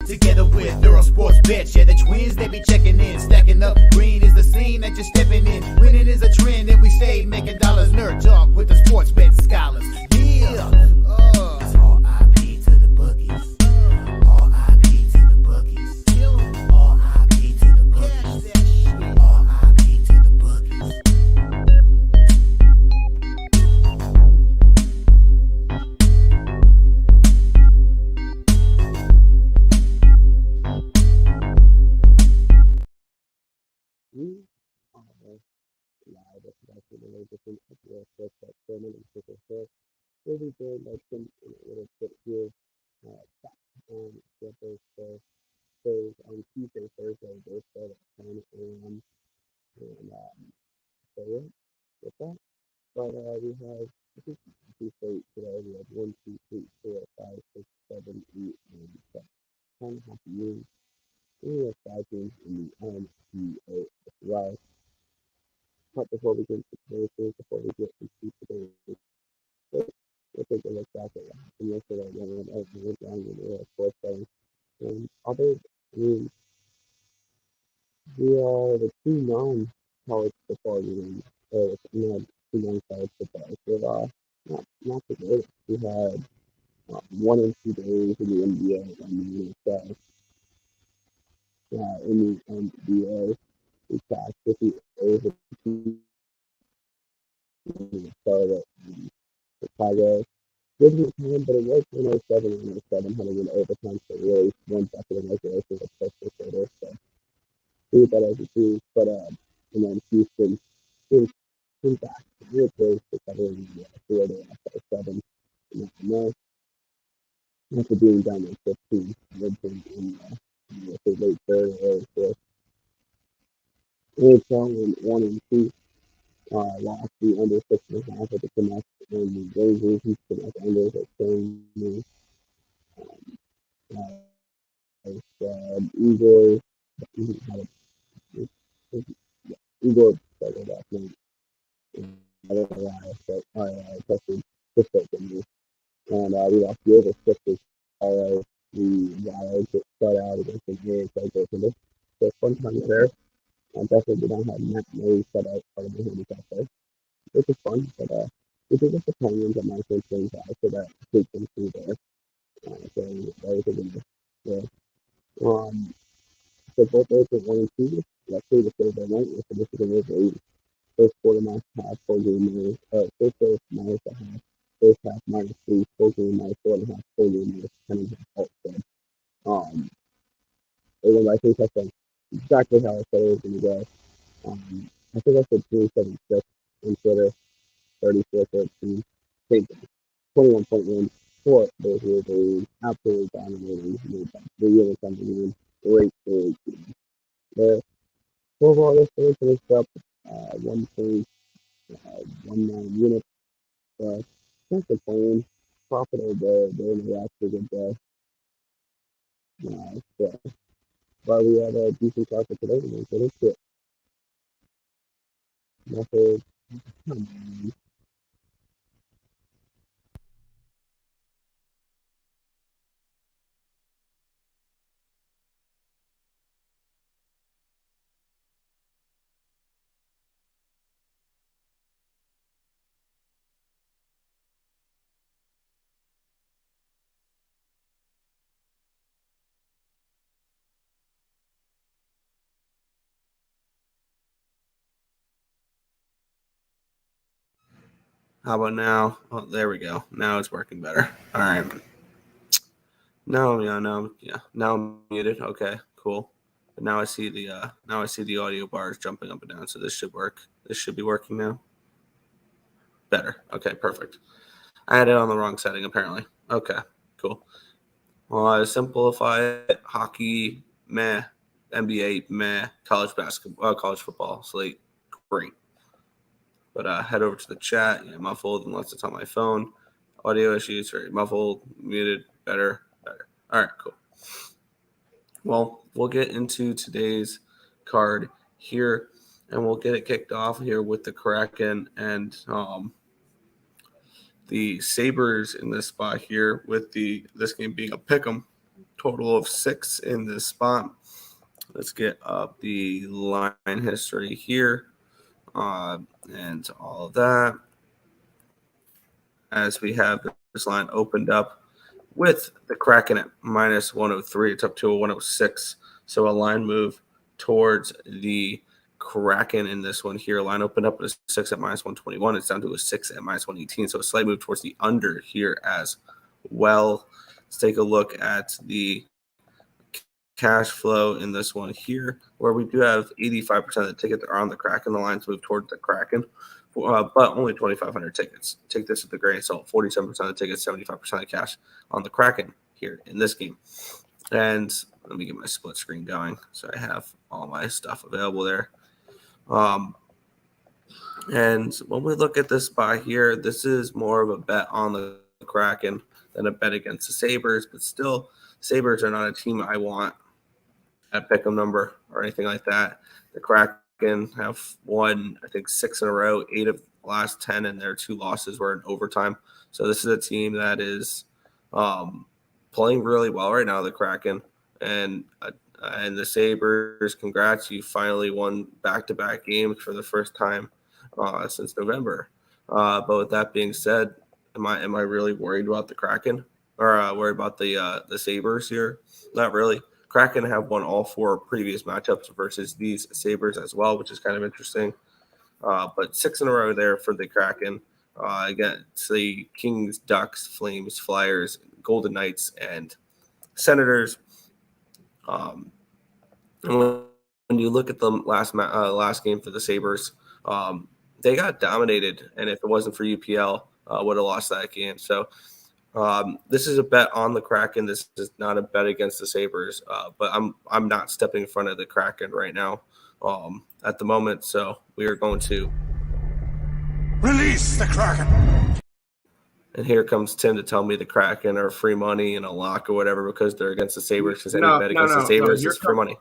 together with Earle Sports Bets. Yeah, the twins, they be checking in, stacking up. Green is the scene that you're stepping in. Winning is a trend, and we stay making dollars. Nerd talk with the sports bet scholars. Yeah, it's R.I.P. to the bookies. R.I.P. to the bookies. R.I.P. to the bookies. R.I.P. to the bookies. We are live at the different sports that tournament and so forth. We'll be joined by Tim in a little bit here. Back on Thursday, shows on Tuesday, Thursday, both start at 10 a.m. And so yeah, with that. But we have I think two states today. We have 1, 2, 3, 4, 5, 6, 7, 8, 9, 10. 10 happy years. We have 5 teams in the NCAA as well. But before we get into the before we get into today's we'll take a look back at what happened yesterday when we went down to the sports betting. And other teams, we are the two non-college football games, or two non-college football. So not the greatest. We had 1 and 2 days in the NBA and the NFL. In the NBA, we passed 50 over started Chicago. Good time, but it was 107 and 107 heading into overtime, so really one bucket in regulation was pushed for later. So we that as a team, but and then Houston came back real close to covering the Florida after 7 and then after being down at 15, Woodson in the late third or early fourth. NHL in 1 and 2. Lost the under 6.5 at the Connect and the Rangers who Connect under at same Igor Igor started last night. I don't know why, but I tested just open me. And we lost the over 6 tomorrow. The Wild get shut out against the NHL goaltender. So fun time there. Definitely we don't have Matt Murray shut out part of the handicap there, which is fun, but we did get the Penguins at my first game back, so that takes them through there. So that was a good there. So both those were 1 and 2. Luckily, the Thursday night was the Michigan over 8. First quarter minus half, full game minus, first quarter minus a half, first half minus 3, full game minus 4.5, full game minus 10.5 outside. It went by 3 touchdowns. Exactly how I said it was going to go. I think I said 376 on Twitter, 34-13. Same thing. 21-point win for those who were absolutely dominating. The year coming in. Great game. There. Overall, this thing finished up 1.19 units. Can't complain. Profitable day. They're actually good day. So, but we had a decent profit today. And so that's it. Nothing. How about now? Oh, there we go. Now it's working better. All right. No, now I'm muted. Okay, cool. But now I see the audio bars jumping up and down. So this should work. This should be working now. Better. Okay, perfect. I had it on the wrong setting apparently. Okay, cool. Well, I simplify it. Hockey, meh. NBA, meh. College basketball, college football, slate, great. But head over to the chat. Yeah, muffled unless it's on my phone. Audio issues, very muffled, muted, better. All right, cool. Well, we'll get into today's card here, and we'll get it kicked off here with the Kraken and the Sabres in this spot here, with this game being a pick'em. total of 6 in this spot. Let's get up the line history here and all of that. As we have this line opened up with the Kraken at minus 103, it's up to a 106. So a line move towards the Kraken in this one here. Line opened up at a 6 at minus 121. It's down to a 6 at minus 118. So a slight move towards the under here as well. Let's take a look at the cash flow in this one here, where we do have 85% of the tickets are on the Kraken. The lines move towards the Kraken, but only 2,500 tickets. Take this with a grain of salt. 47% of the tickets, 75% of cash on the Kraken here in this game. And let me get my split screen going so I have all my stuff available there. And when we look at this spot here, this is more of a bet on the Kraken than a bet against the Sabres, but still, Sabres are not a team I want at pick'em number or anything like that. The Kraken have won, I think, 6 in a row. 8 of the last 10, and their 2 losses were in overtime. So this is a team that is playing really well right now, the Kraken. And the Sabres, congrats, you finally won back-to-back games for the first time since November. But with that being said, am I really worried about the Kraken or worried about the Sabres here? Not really. Kraken have won all 4 previous matchups versus these Sabres as well, which is kind of interesting. But 6 in a row there for the Kraken against the Kings, Ducks, Flames, Flyers, Golden Knights, and Senators. And when you look at the last game for the Sabres, they got dominated, and if it wasn't for UPL, would have lost that game. So this is a bet on the Kraken. This is not a bet against the Sabres, but I'm not stepping in front of the Kraken right now at the moment. So we are going to release the Kraken. And here comes Tim to tell me the Kraken are free money and a lock or whatever because they're against the Sabres. Because any bet against the Sabres is free money.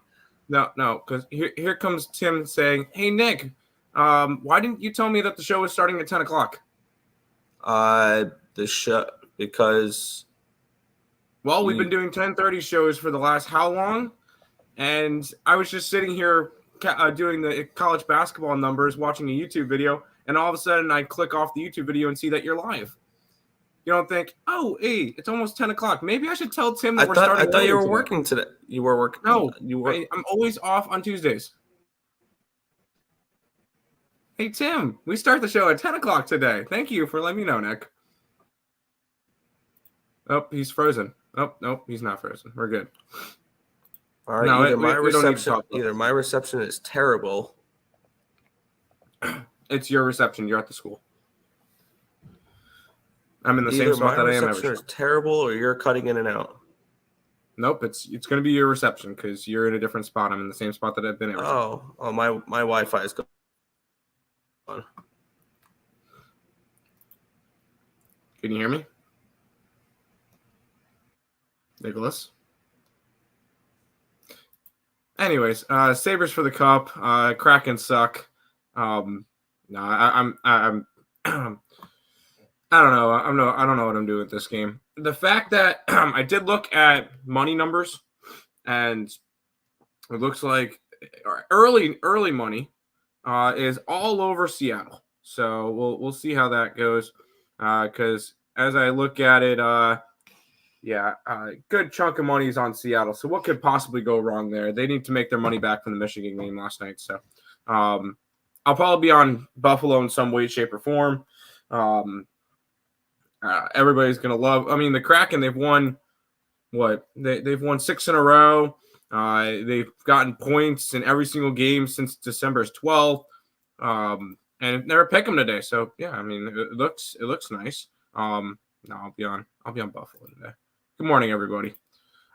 No, because here comes Tim saying, "Hey Nick, why didn't you tell me that the show was starting at 10 o'clock?" The show because we've been doing 10:30 shows for the last how long? And I was just sitting here doing the college basketball numbers, watching a YouTube video, and all of a sudden I click off the YouTube video and see that you're live. You don't think, oh, hey, it's almost 10 o'clock. Maybe I should tell Tim that we're starting. I thought you were working today. You were working. No, you were. I'm always off on Tuesdays. Hey, Tim, we start the show at 10 o'clock today. Thank you for letting me know, Nick. Oh, he's frozen. Oh, nope, he's not frozen. We're good. All right, no, either my reception is terrible. It's your reception. You're at the school. I'm in the same spot that I am. My reception is terrible, or you're cutting in and out. Nope, it's going to be your reception because you're in a different spot. I'm in the same spot that I've been in. Oh, my Wi-Fi is going. Can you hear me, Nicholas? Anyways, Sabres for the cup. Kraken suck. No, I'm I don't know. I don't know what I'm doing with this game. The fact that I did look at money numbers, and it looks like early money is all over Seattle. So we'll see how that goes. Because as I look at it, good chunk of money is on Seattle. So what could possibly go wrong there? They need to make their money back from the Michigan game last night. So I'll probably be on Buffalo in some way, shape, or form. Everybody's gonna love. I mean, the Kraken, they've won they've won 6 in a row. They've gotten points in every single game since December 12th. And they're pick 'em today. So yeah, I mean, it looks nice. No, I'll be on Buffalo today. Good morning, everybody.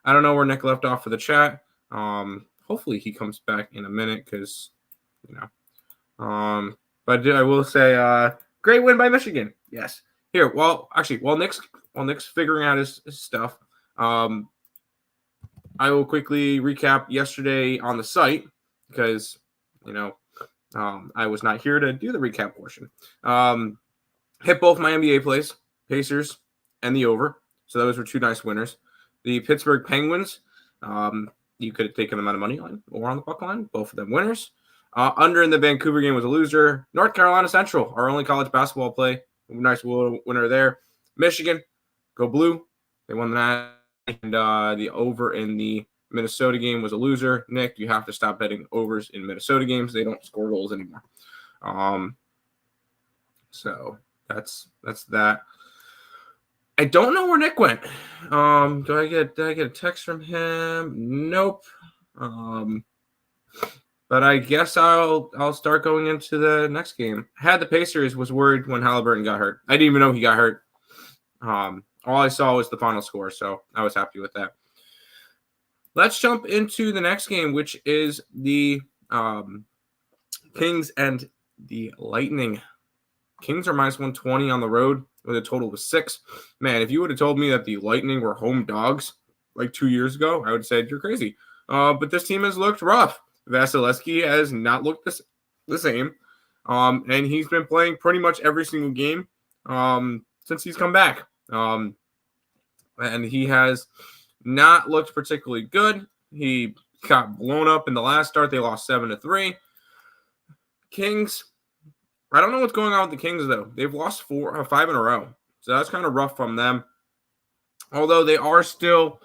I don't know where Nick left off for the chat. Hopefully he comes back in a minute because but I will say great win by Michigan. Yes. Here, while Nick's figuring out his stuff, I will quickly recap yesterday on the site because I was not here to do the recap portion. Hit both my NBA plays, Pacers and the over. So those were 2 nice winners. the Pittsburgh Penguins. You could have taken them on the money line or on the puck line. Both of them winners. Under in the Vancouver game was a loser. North Carolina Central, our only college basketball play. Nice winner there. Michigan, go blue. They won that. And the over in the Minnesota game was a loser. Nick, you have to stop betting overs in Minnesota games. They don't score goals anymore. So that's that. I don't know where Nick went. Did I get a text from him? Nope. But I guess I'll start going into the next game. Had the Pacers, was worried when Halliburton got hurt. I didn't even know he got hurt. All I saw was the final score, so I was happy with that. Let's jump into the next game, which is the Kings and the Lightning. Kings are minus 120 on the road with a total of 6. Man, if you would have told me that the Lightning were home dogs like 2 years ago, I would have said you're crazy. But this team has looked rough. Vasilevsky has not looked the same. And he's been playing pretty much every single game since he's come back. And he has not looked particularly good. He got blown up in the last start. They lost 7-3. Kings, I don't know what's going on with the Kings, though. They've lost 5 in a row. So that's kind of rough from them. Although they are still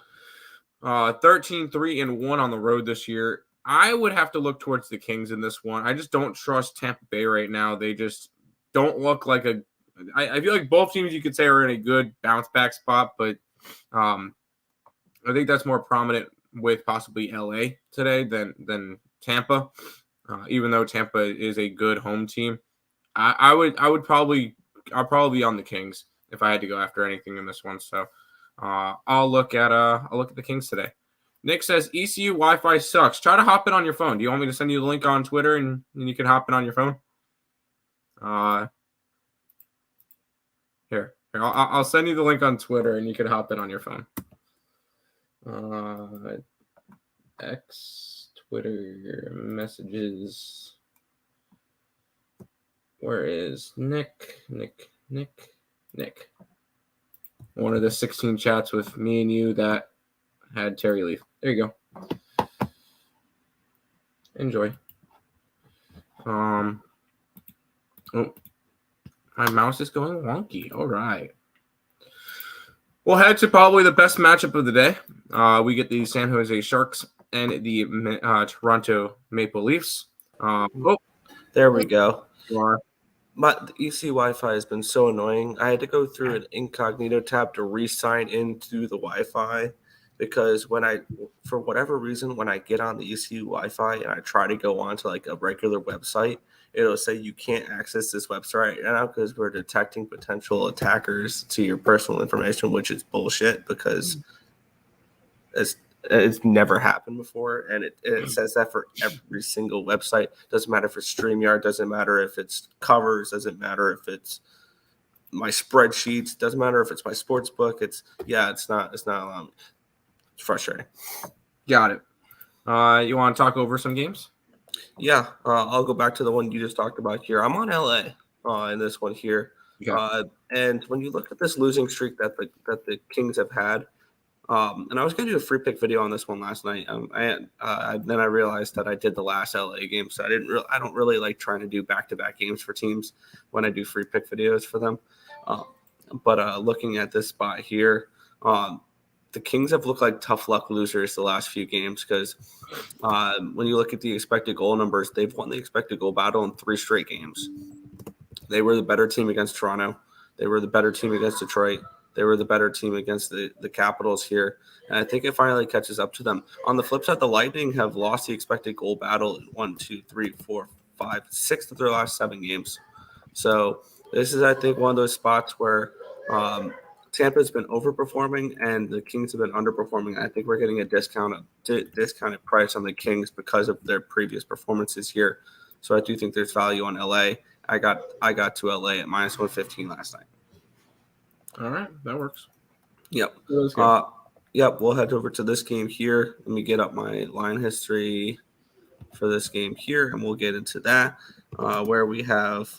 13-3-1 on the road this year. I would have to look towards the Kings in this one. I just don't trust Tampa Bay right now. They just don't look like I feel like both teams you could say are in a good bounce back spot, but I think that's more prominent with possibly LA today than Tampa. Even though Tampa is a good home team, I'll probably be on the Kings if I had to go after anything in this one. So I'll look at the Kings today. Nick says ECU Wi-Fi sucks. Try to hop in on your phone. Do you want me to send you the link on Twitter and you can hop in on your phone? Here, I'll send you the link on Twitter and you can hop in on your phone. X Twitter messages. Where is Nick? Nick. One of the 16 chats with me and you that had Terry Leaf. There you go. Enjoy. Oh, my mouse is going wonky. All right. We'll head to probably the best matchup of the day. We get the San Jose Sharks and the Toronto Maple Leafs. There we go. The EC Wi-Fi has been so annoying. I had to go through an incognito tab to re-sign into the Wi-Fi because for whatever reason, when I get on the ECU Wi-Fi and I try to go on to like a regular website, it'll say you can't access this website right now because we're detecting potential attackers to your personal information, which is bullshit because it's never happened before, and it says that for every single website. Doesn't matter if it's StreamYard, doesn't matter if it's covers, doesn't matter if it's my spreadsheets, doesn't matter if it's my sports book. It's not allowing me. It's frustrating. Got it. You want to talk over some games? Yeah, I'll go back to the one you just talked about here. I'm on LA in this one here. Okay. And when you look at this losing streak that the Kings have had, and I was going to do a free pick video on this one last night. Then I realized that I did the last LA game, so I don't really like trying to do back-to-back games for teams when I do free pick videos for them. But looking at this spot here, the Kings have looked like tough luck losers the last few games because when you look at the expected goal numbers, they've won the expected goal battle in 3 straight games. They were the better team against Toronto. They were the better team against Detroit. They were the better team against the Capitals here. And I think it finally catches up to them. On the flip side, the Lightning have lost the expected goal battle in 1, 2, 3, 4, 5, 6 of their last 7 games. So this is, I think, one of those spots where Tampa's been overperforming and the Kings have been underperforming. I think we're getting a discounted price on the Kings because of their previous performances here. So I do think there's value on LA. I got to LA at minus 115 last night. All right, that works. Yep. Yep. We'll head over to this game here. Let me get up my line history for this game here, and we'll get into that where we have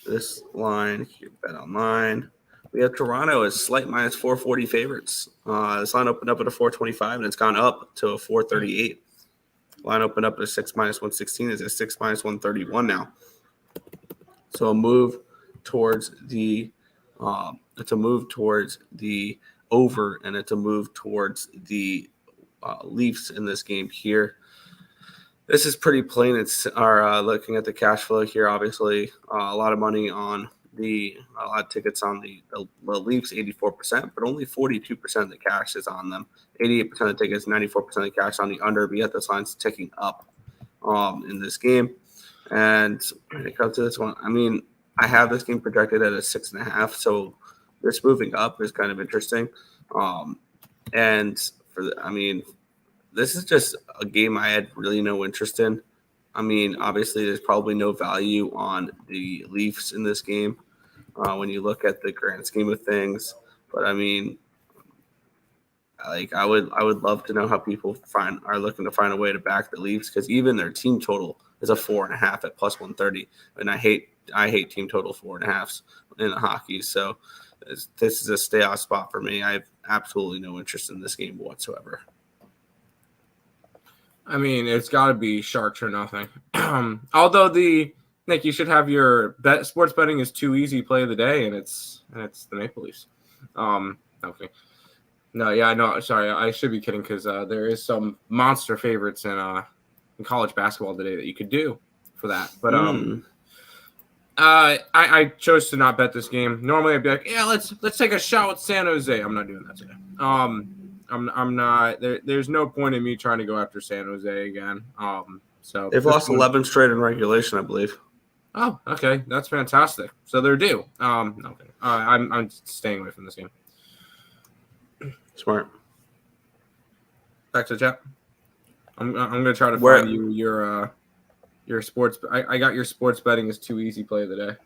this line here, Bet Online. We have Toronto as slight minus 440 favorites. This line opened up at a 425, and it's gone up to a 438. Line opened up at a 6 minus 116. Is a 6 minus 131 now. So a move towards the over, and it's a move towards the Leafs in this game here. This is pretty plain. It's looking at the cash flow here. Obviously, a lot of money on a lot of tickets on the Leafs, 84%, but only 42% of the cash is on them. 88% of the tickets, 94% of the cash on the under. But yet this line's ticking up in this game. And when it comes to this one, I mean, I have this game projected at a 6.5, so this moving up is kind of interesting. This is just a game I had really no interest in. I mean, obviously, there's probably no value on the Leafs in this game when you look at the grand scheme of things. But I mean, like I would love to know how people are looking to find a way to back the Leafs, because even their team total is a 4.5 at plus 130, and I hate team total 4.5s in the hockey. So this is a stay off spot for me. I have absolutely no interest in this game whatsoever. I mean, it's got to be Sharks or nothing. Although Nick, you should have your sports betting is too easy play of the day, and it's the Maple Leafs. Okay. No, yeah, no, sorry, I should be kidding, because there is some monster favorites in college basketball today that you could do for that. But I chose to not bet this game. Normally, I'd be like, yeah, let's take a shot with San Jose. I'm not doing that today. I'm not. There's no point in me trying to go after San Jose again. So they've lost 11 straight in regulation, I believe. Oh, okay, that's fantastic. So they're due. Okay. I'm staying away from this game. Smart. Back to the chat. I'm gonna try to find you your sports. I got your sports betting is too easy play of the day.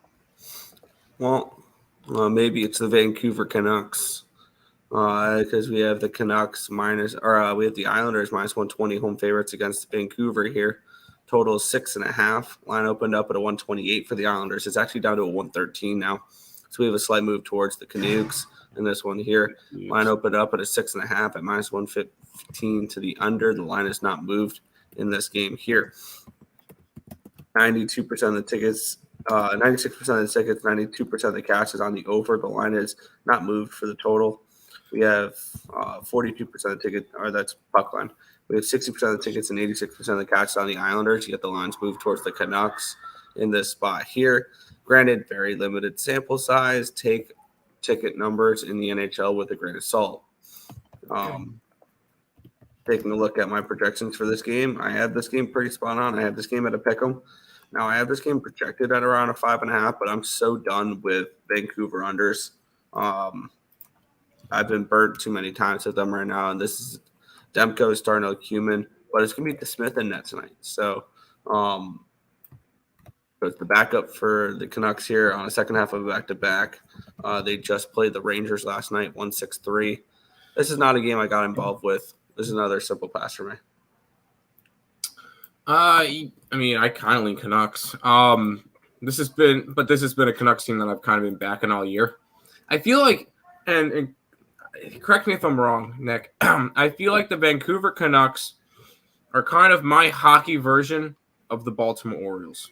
Well, maybe it's the Vancouver Canucks. Because we have the Canucks we have the Islanders minus 120 home favorites against Vancouver here. Total is 6.5. Line opened up at a 128 for the Islanders. It's actually down to a 113 now. So we have a slight move towards the Canucks in this one here. Line opened up at a 6.5 at minus 115 to the under. The line is not moved in this game here. 92% of the tickets, 96% of the tickets, 92% of the cash is on the over. The line is not moved for the total. We have 42% of the tickets, or that's puck line. We have 60% of the tickets and 86% of the cash on the Islanders. Yet the lines move towards the Canucks in this spot here. Granted, very limited sample size. Take ticket numbers in the NHL with a grain of salt. Taking a look at my projections for this game, I have this game pretty spot on. I have this game at a pick'em. Now I have this game projected at around a 5.5, but I'm so done with Vancouver unders. I've been burnt too many times with them right now, and this is Demko is starting to look human, but it's gonna be the Smith and net tonight. So, but the backup for the Canucks here on a second half of a back-to-back. They just played the Rangers last night, 1-6-3. This is not a game I got involved with. This is another simple pass for me. I mean, I kind of lean Canucks. This has been a Canucks team that I've kind of been backing all year. I feel like, and correct me if I'm wrong, Nick. I feel like the Vancouver Canucks are kind of my hockey version of the Baltimore Orioles.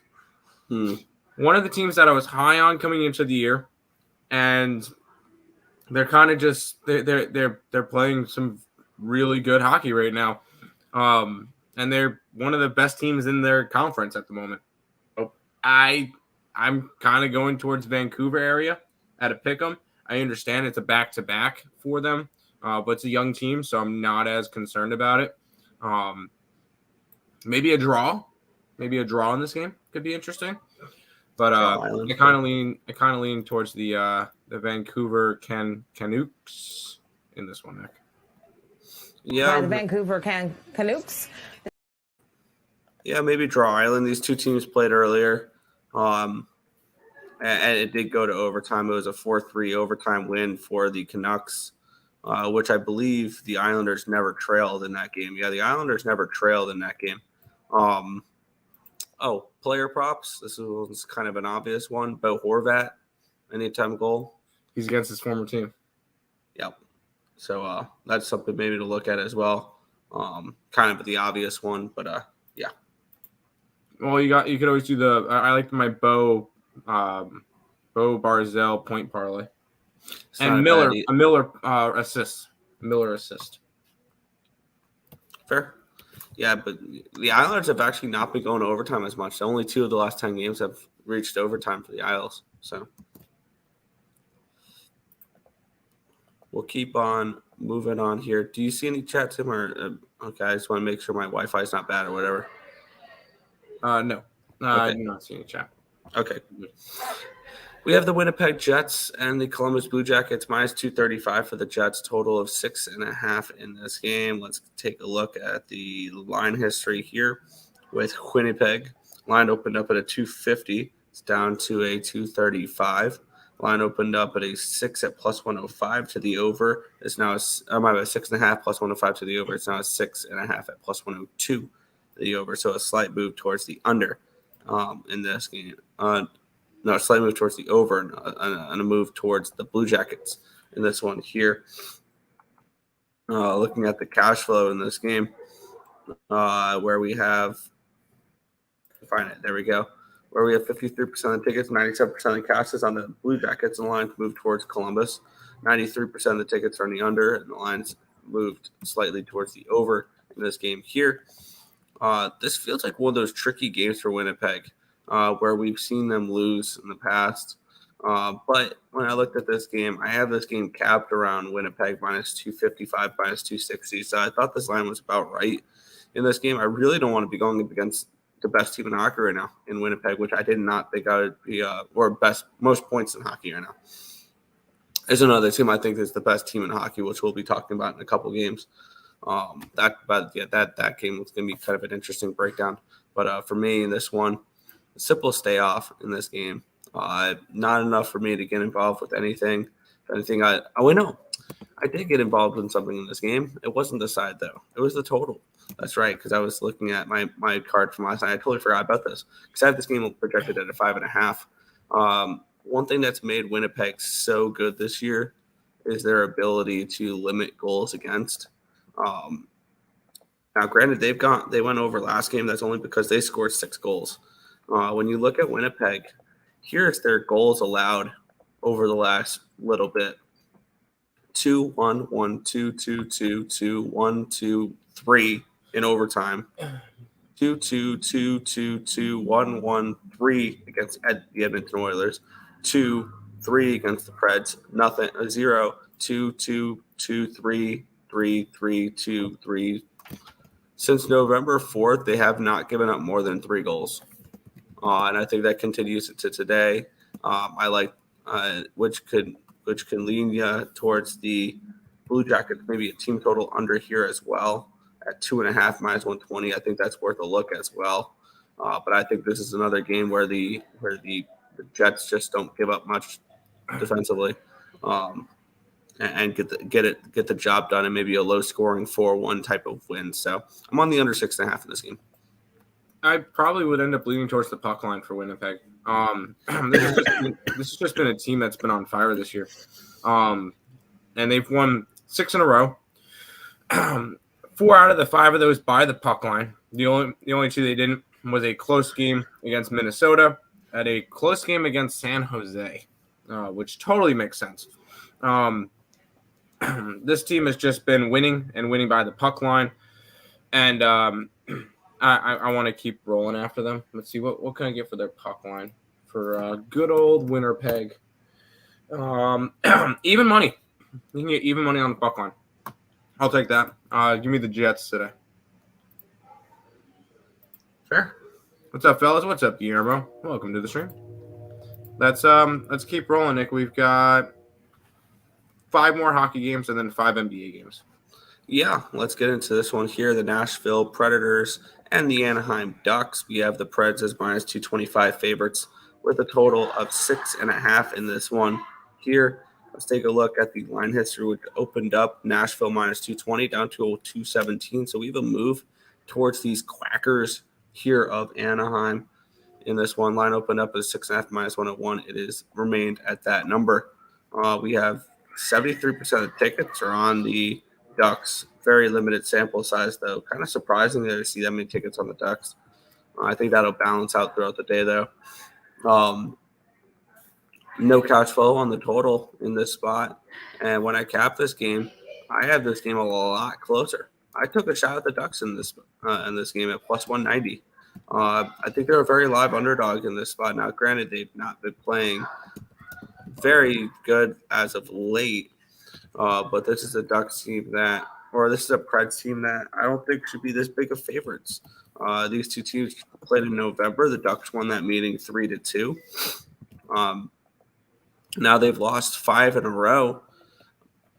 One of the teams that I was high on coming into the year, and they're kind of just they're playing some really good hockey right now, and they're one of the best teams in their conference at the moment. I'm kind of going towards Vancouver area at a pick'em. I understand it's a back-to-back for them, but it's a young team, so I'm not as concerned about it. Maybe a draw in this game could be interesting. But I kind of lean towards the Vancouver Canucks in this one, Nick. Yeah, the Vancouver Canucks. Yeah, maybe draw island. These two teams played earlier. And it did go to overtime. It was a 4-3 overtime win for the Canucks, which I believe the Islanders never trailed in that game. Yeah, the Islanders never trailed in that game. Player props. This was kind of an obvious one. Bo Horvat, anytime goal. He's against his former team. Yep. So that's something maybe to look at as well. Kind of the obvious one, but yeah. Well, you could always do I like my Bo Barzell point parlay. It's And not a Miller assist. Miller assist. Fair. Yeah, but the Islanders have actually not been going to overtime as much. Only 2 of the last 10 games have reached overtime for the Isles. So we'll keep on moving on here. Do you see any chat, Tim? Or okay, I just want to make sure my Wi-Fi is not bad or whatever. No. Okay. I do not see any chat. Okay. We have the Winnipeg Jets and the Columbus Blue Jackets minus 235 for the Jets, total of 6.5 in this game. Let's take a look at the line history here with Winnipeg. Line opened up at a 250. It's down to a 235. Line opened up at a 6 at plus 105 to the over. It's now a 6.5 plus 105 to the over. It's now a 6.5 at plus 102 to the over. So a slight move towards the under in this game. No, a slight move towards the over and a move towards the Blue Jackets in this one here. Looking at the cash flow in this game, where we have there we go. Where we have 53% of the tickets, 97% of the cash is on the Blue Jackets, and the lines moved towards Columbus. 93% of the tickets are on the under, and the lines moved slightly towards the over in this game here. This feels like one of those tricky games for Winnipeg. Where we've seen them lose in the past. But when I looked at this game, I have this game capped around Winnipeg minus 255, minus 260. So I thought this line was about right in this game. I really don't want to be going up against the best team in hockey right now in Winnipeg, which I did not think I would be, or most points in hockey right now. There's another team I think is the best team in hockey, which we'll be talking about in a couple games. That game was going to be kind of an interesting breakdown. But for me in this one, simple stay off in this game. Not enough for me to get involved with anything. I did get involved in something in this game. It wasn't the side, though. It was the total. That's right, because I was looking at my card from last night. I totally forgot about this because I have this game projected at a 5.5. One thing that's made Winnipeg so good this year is their ability to limit goals against. Now, granted, they went over last game. That's only because they scored 6 goals. When you look at Winnipeg, here's their goals allowed over the last little bit. 2-1, 1-2, 2-2, 2-1, 2-3 in overtime. 2-2, 2-2, 2-1, 1-3 against the Edmonton Oilers. 2-3 against the Preds. Nothing. 0. 2-2, 2-3, 3-3, 2-3. Since November 4th, they have not given up more than 3 goals. And I think that continues to today. I like which can lean you towards the Blue Jackets, maybe a team total under here as well at 2.5 minus 120. I think that's worth a look as well. But I think this is another game where the Jets just don't give up much defensively, and get the job done, and maybe a low scoring 4-1 type of win. So I'm on the under 6.5 in this game. I probably would end up leaning towards the puck line for Winnipeg. This has just been a team that's been on fire this year. And they've won 6 in a row. 4 out of the 5 of those by the puck line. The only 2 they didn't was a close game against Minnesota and a close game against San Jose, which totally makes sense. This team has just been winning by the puck line. And I want to keep rolling after them. Let's see, what can I get for their puck line for good old Winnipeg? Even money. You can get even money on the puck line. I'll take that. Give me the Jets today. Fair. What's up, fellas? What's up, Guillermo? Welcome to the stream. Let's keep rolling, Nick. We've got 5 more hockey games and then 5 NBA games. Yeah, let's get into this one here. The Nashville Predators and the Anaheim Ducks. We have the Preds as minus 225 favorites with a total of 6.5 in this one here. Let's take a look at the line history, which opened up Nashville minus 220 down to 217. So we have a move towards these Quackers here of Anaheim in this one. Line opened up as 6.5 minus 101. It is remained at that number. We have 73% of tickets are on the Ducks. Very limited sample size, though. Kind of surprising to see that many tickets on the Ducks. I think that'll balance out throughout the day, though. No cash flow on the total in this spot. And when I capped this game, I had this game a lot closer. I took a shot at the Ducks in this game at plus 190. I think they're a very live underdog in this spot. Now, granted, they've not been playing very good as of late, but this is a Ducks team this is a Preds team that I don't think should be this big of favorites. These two teams played in November. The Ducks won that meeting 3-2. Now they've lost 5 in a row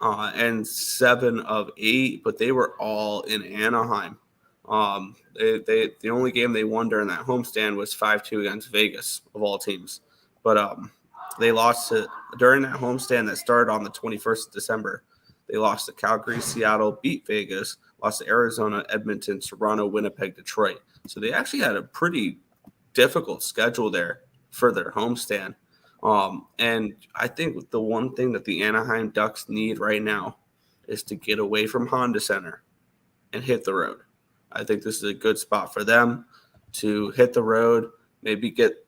and 7 of 8, but they were all in Anaheim. The only game they won during that homestand was 5-2 against Vegas, of all teams. But they lost during that homestand that started on the 21st of December. They lost to Calgary, Seattle, beat Vegas, lost to Arizona, Edmonton, Toronto, Winnipeg, Detroit. So they actually had a pretty difficult schedule there for their homestand. And I think the one thing that the Anaheim Ducks need right now is to get away from Honda Center and hit the road. I think this is a good spot for them to hit the road, maybe get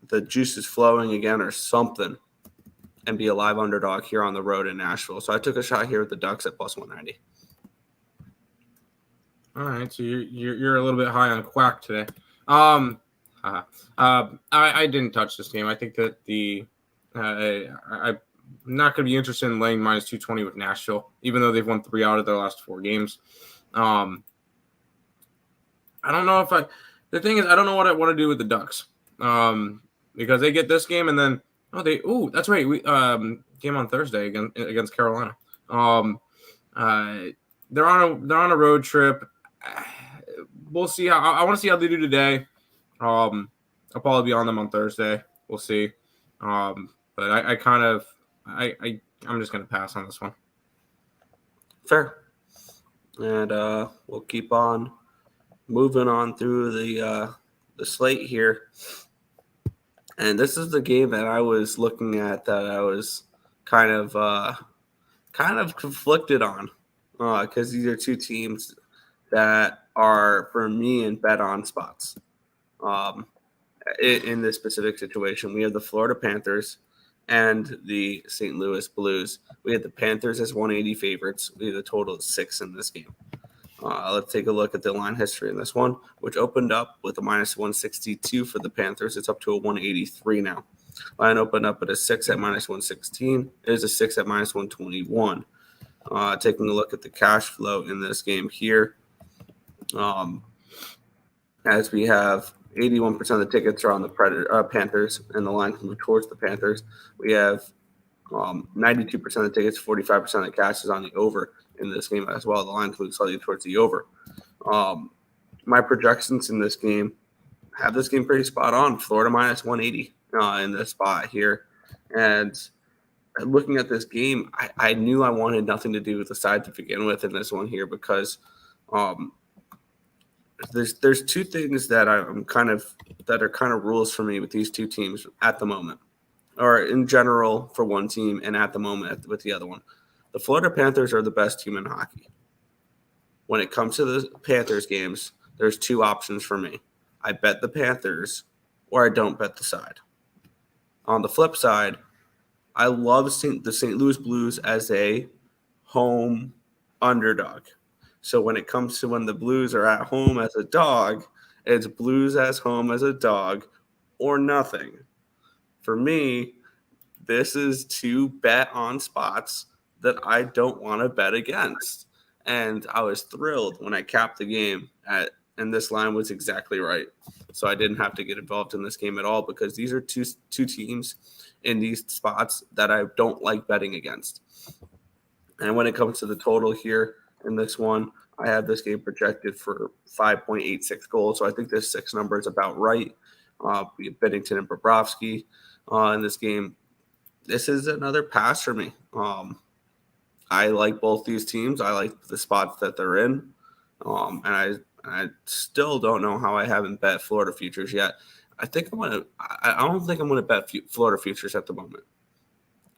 the juices flowing again or something, and be a live underdog here on the road in Nashville. So I took a shot here with the Ducks at plus 190. All right, so you're a little bit high on Quack today. I didn't touch this game. I think that I'm not going to be interested in laying minus 220 with Nashville, even though they've won 3 out of their last 4 games. I don't know the thing is, I don't know what I want to do with the Ducks. Because they get this game and then that's right. We game on Thursday against Carolina. They're on a road trip. We'll see how I want to see how they do today. I'll probably be on them on Thursday. We'll see. But I'm just gonna pass on this one. Fair. And we'll keep on moving on through the slate here. And this is the game that I was looking at that I was kind of conflicted on because these are two teams that are, for me, in bet-on spots. In this specific situation, we have the Florida Panthers and the St. Louis Blues. We have the Panthers as 180 favorites. We have a total of 6 in this game. Let's take a look at the line history in this one, which opened up with a minus 162 for the Panthers. It's up to a 183 now. Line opened up at a 6 at minus 116. It is a 6 at minus 121. Taking a look at the cash flow in this game here, as we have 81% of the tickets are on the Panthers, and the line can move towards the Panthers. We have 92% of the tickets, 45% of the cash is on the over in this game as well. The line moves slightly towards the over. My projections in this game have this game pretty spot on. Florida minus 180 in this spot here. And looking at this game, I knew I wanted nothing to do with the side to begin with in this one here because there's 2 things that are kind of rules for me with these 2 teams at the moment, or in general for one team and at the moment with the other one. The Florida Panthers are the best team in hockey. When it comes to the Panthers games, there's 2 options for me. I bet the Panthers or I don't bet the side. On the flip side, I love the St. Louis Blues as a home underdog. So when it comes to when the Blues are at home as a dog, it's Blues as home as a dog or nothing. For me, this is 2 bet on spots that I don't want to bet against. And I was thrilled when I capped the game and this line was exactly right. So I didn't have to get involved in this game at all because these are two teams in these spots that I don't like betting against. And when it comes to the total here in this one, I have this game projected for 5.86 goals. So I think this 6 number is about right. We have Binnington and Bobrovsky in this game. This is another pass for me. I like both these teams. I like the spots that they're in. And I still don't know how I haven't bet Florida futures yet. I don't think I'm going to bet Florida futures at the moment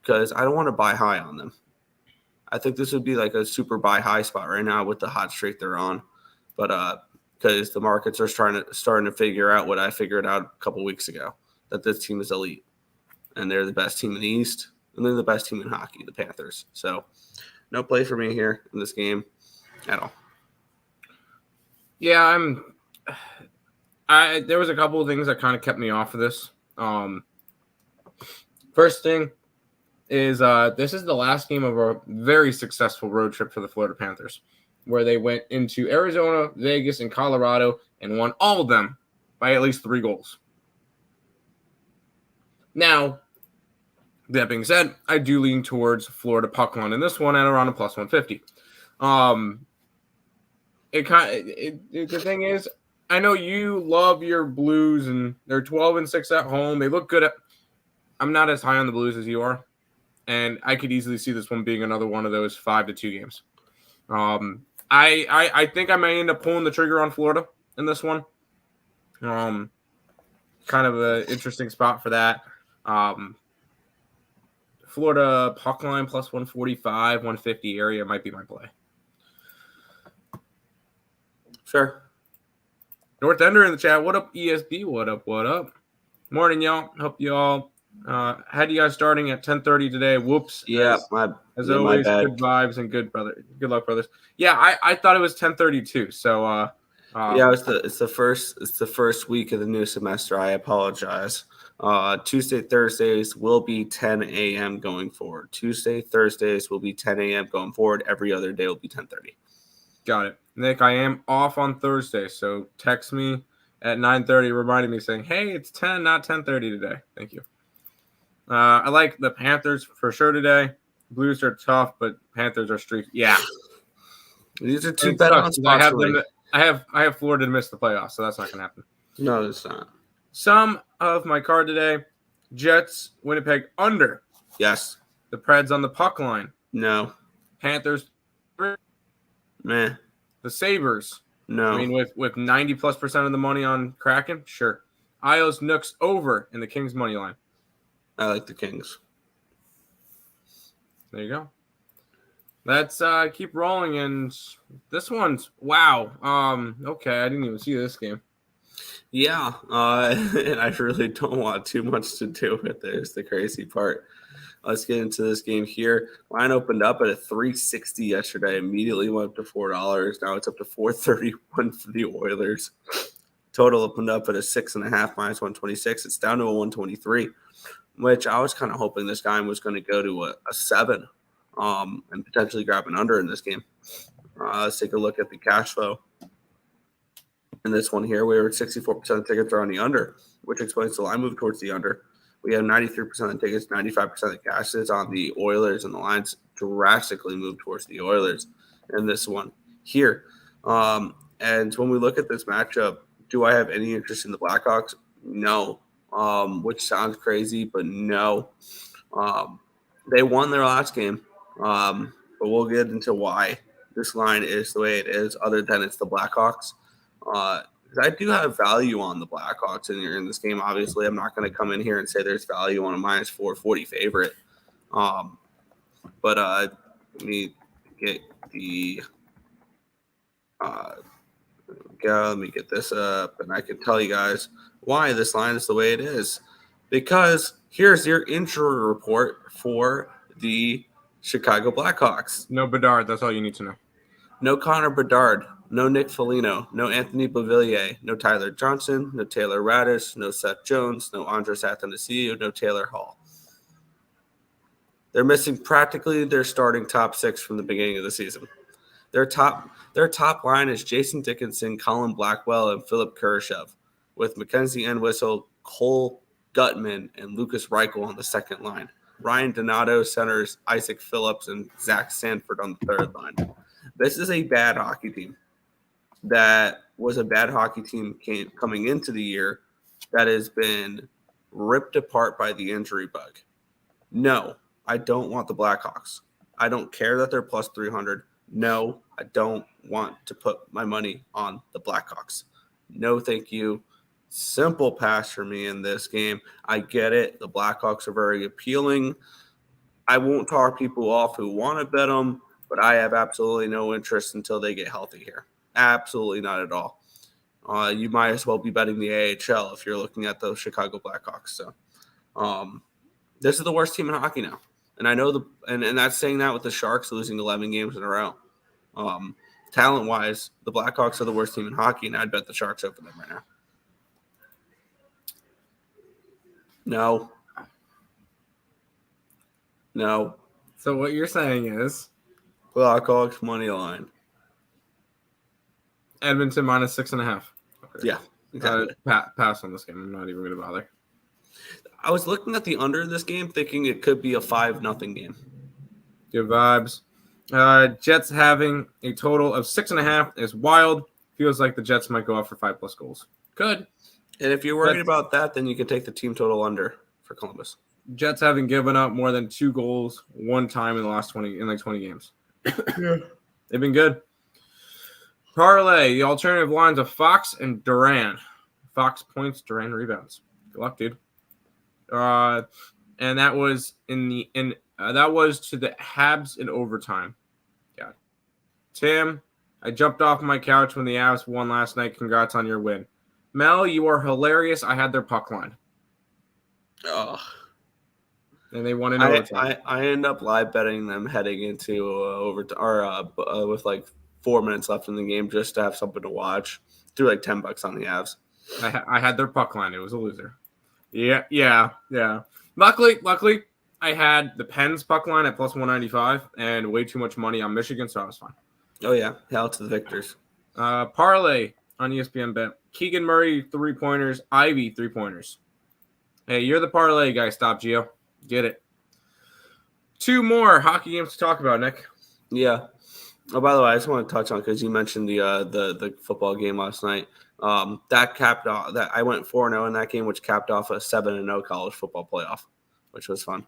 because I don't want to buy high on them. I think this would be like a super buy high spot right now with the hot streak they're on. But because the markets are starting to figure out what I figured out a couple weeks ago, that this team is elite. And they're the best team in the East, and they're the best team in hockey, the Panthers. So no play for me here in this game at all. Yeah, there was a couple of things that kind of kept me off of this. First thing is this is the last game of a very successful road trip for the Florida Panthers, where they went into Arizona, Vegas, and Colorado and won all of them by at least 3 goals. Now, that being said, I do lean towards Florida puck line in this one at around a plus 150. The thing is, I know you love your Blues, and they're 12-6 at home. They look good. I'm not as high on the Blues as you are, and I could easily see this one being another one of those 5-2 games. I think I may end up pulling the trigger on Florida in this one. Kind of an interesting spot for that. Florida puck line plus 145, 150 area might be my play. Sure. North Ender in the chat. What up, ESB? What up? What up? Morning, y'all. Hope y'all had you guys starting at 10:30 today. Whoops. Yeah, as always, my bad. good vibes and good luck, brothers. Yeah, I thought it was 10:32. So yeah, it's the first week of the new semester. I apologize. Tuesday, Thursdays will be 10 a.m. going forward. Tuesday, Thursdays will be 10 a.m. going forward. Every other day will be 10:30. Got it. Nick, I am off on Thursday, so text me at 9:30 reminding me saying, hey, it's 10, not 10:30 today. Thank you. I like the Panthers for sure today. Blues are tough, but Panthers are streaky. Yeah. These are 2 bet on spots. I have Florida to miss the playoffs, so that's not going to happen. No, it's not. Some of my card today, Jets, Winnipeg under. Yes. The Preds on the puck line. No. Panthers. Meh. The Sabres. No. I mean, with 90+% of the money on Kraken, sure. Isles, Nooks over in the Kings money line. I like the Kings. There you go. Let's keep rolling, and this one's wow. Okay, I didn't even see this game. Yeah, and I really don't want too much to do with it. It's the crazy part. Let's get into this game here. Line opened up at a $3.60 yesterday. Immediately went up to $4. Now it's up to $4.31 for the Oilers. Total opened up at a 6.5 minus 126. It's down to a 123, which I was kind of hoping this guy was going to go to a 7 and potentially grab an under in this game. Let's take a look at the cash flow. In this one here, we were at 64% of tickets are on the under, which explains the line move towards the under. We have 93% of tickets, 95% of the cash is on the Oilers, and the lines drastically moved towards the Oilers in this one here. And when we look at this matchup, do I have any interest in the Blackhawks? No, which sounds crazy, but no. They won their last game, but we'll get into why this line is the way it is, other than it's the Blackhawks. I do have value on the Blackhawks in this game. Obviously, I'm not going to come in here and say there's value on a minus 440 favorite. But let me get the let me get this up, and I can tell you guys why this line is the way it is. Because here's your injury report for the Chicago Blackhawks. No Bedard. That's all you need to know. No Connor Bedard. No Nick Foligno, no Anthony Beauvillier, no Tyler Johnson, no Taylor Radish, no Seth Jones, no Andres Athanasiou, no Taylor Hall. They're missing practically their starting top 6 from the beginning of the season. Their top line is Jason Dickinson, Colin Blackwell, and Philip Kurashev, with Mackenzie Entwistle, Cole Gutman, and Lucas Reichel on the second line. Ryan Donato centers Isaac Phillips and Zach Sanford on the third line. This is a bad hockey team. That was a bad hockey team coming into the year that has been ripped apart by the injury bug. No, I don't want the Blackhawks. I don't care that they're plus 300. No, I don't want to put my money on the Blackhawks. No, thank you. Simple pass for me in this game. I get it. The Blackhawks are very appealing. I won't talk people off who want to bet them, but I have absolutely no interest until they get healthy here. Absolutely not at all. You might as well be betting the AHL if you're looking at those Chicago Blackhawks. So, this is the worst team in hockey now, and I know and that's saying that with the Sharks losing 11 games in a row. Talent-wise, the Blackhawks are the worst team in hockey, and I'd bet the Sharks over them right now. No. So what you're saying is Blackhawks money line. Edmonton minus 6.5. Okay. Yeah, exactly. Pass on this game. I'm not even going to bother. I was looking at the under this game, thinking it could be a 5-0 game. Good vibes. Jets having a total of 6.5 is wild. Feels like the Jets might go out for 5+ goals. Could. And if you're worried about that, then you can take the team total under for Columbus. Jets having given up more than 2 goals one time in the last 20 games. Yeah. They've been good. Parlay, the alternative lines of Fox and Duran. Fox points, Duran rebounds. Good luck, dude. And that was that was to the Habs in overtime. Yeah. Tim, I jumped off my couch when the Avs won last night. Congrats on your win. Mel, you are hilarious. I had their puck line. Oh. And they won in overtime. I end up live betting them heading into overtime or with like 4 minutes left in the game just to have something to watch. Threw like $10 on the Avs. I had their puck line. It was a loser. Yeah. Luckily, I had the Pens puck line at plus 195 and way too much money on Michigan, so I was fine. Oh yeah, hell to the victors. Parlay on ESPN Bet. Keegan Murray 3-pointers. Ivy 3-pointers. Hey, you're the parlay guy. Stop, Gio. Get it. 2 more hockey games to talk about, Nick. Yeah. Oh, by the way, I just want to touch on because you mentioned the football game last night. That capped off that I went 4-0 in that game, which capped off a 7-0 college football playoff, which was fun.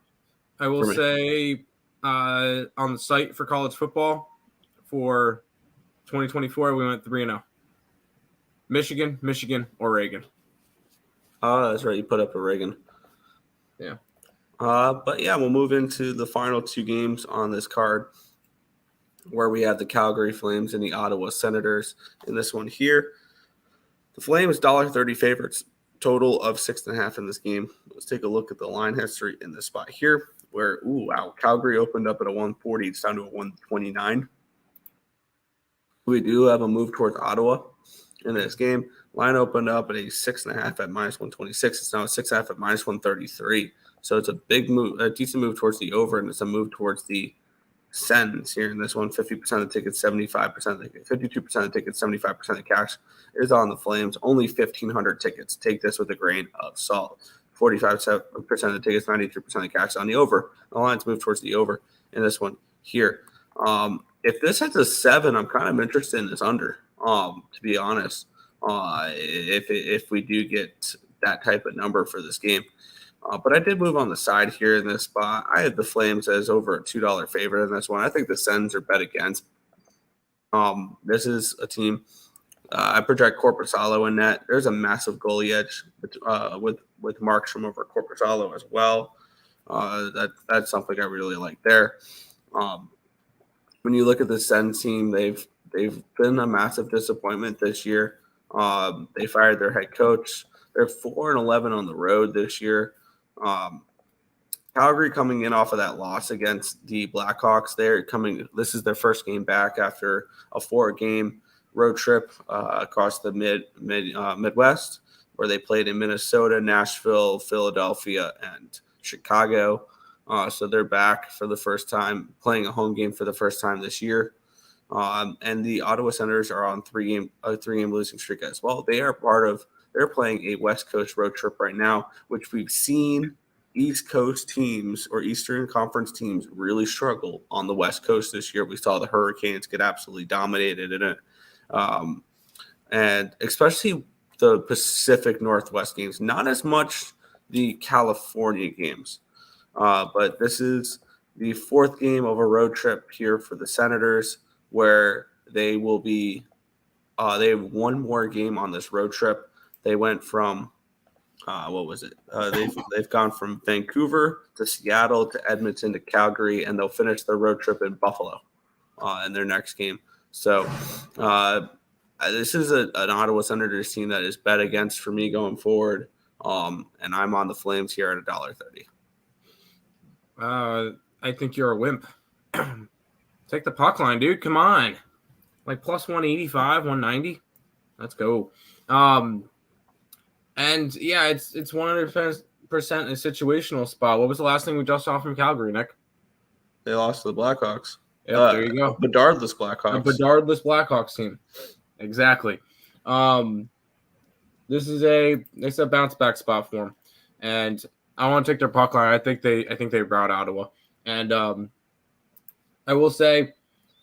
I will say on the site for college football for 2024, we went 3-0. Michigan, Oregon. Oh, that's right. You put up Oregon. Yeah. But yeah, we'll move into the final 2 games on this card, where we have the Calgary Flames and the Ottawa Senators. In this one here, the Flames $1.30 favorites, total of 6.5 in this game. Let's take a look at the line history in this spot here, where Calgary opened up at a 140. It's down to a 129. We do have a move towards Ottawa in this game. Line opened up at a 6.5 at minus 126. It's now a 6.5 at minus 133. So it's a big move, a decent move towards the over, and it's a move towards the Sens here in this one. 50% of the tickets, 75% of the tickets, 52% of the tickets, 75% of the cash is on the Flames. Only 1,500 tickets. Take this with a grain of salt. 45% of the tickets, 93% of the cash on the over. The lines move towards the over in this one here. If this hits a 7, I'm kind of interested in this under. To be honest, if we do get that type of number for this game. But I did move on the side here in this spot. I had the Flames as over a $2 favorite in this one. I think the Sens are bet against. This is a team. I project Korpisalo in net. There's a massive goalie edge with Markstrom over Korpisalo as well. That's something I really like there. When you look at the Sens team, they've been a massive disappointment this year. They fired their head coach. They're 4-11 on the road this year. Calgary coming in off of that loss against the Blackhawks. This is their first game back after a 4-game road trip across the Midwest, where they played in Minnesota, Nashville, Philadelphia, and Chicago. So they're back for the first time, playing a home game for the first time this year. And the Ottawa Senators are on a 3-game losing streak as well. They're playing a West Coast road trip right now, which we've seen East Coast teams or Eastern Conference teams really struggle on the West Coast this year. We saw the Hurricanes get absolutely dominated in it. And especially the Pacific Northwest games, not as much the California games. But this is the 4th game of a road trip here for the Senators, where they will be they have one more game on this road trip. They went from What was it? They've gone from Vancouver to Seattle to Edmonton to Calgary, and they'll finish their road trip in Buffalo in their next game. So this is an Ottawa Senators team that is bet against for me going forward, and I'm on the Flames here at $1.30. I think you're a wimp. Take the puck line, dude. Come on, like plus 185, 190. Let's go. And yeah, it's 100% a situational spot. What was the last thing we just saw from Calgary, Nick? They lost to the Blackhawks. Yep, there you go. Bedardless Blackhawks. A Bedardless Blackhawks team. Exactly. This is a bounce back spot for them, and I want to take their puck line. I think they rout Ottawa, and I will say,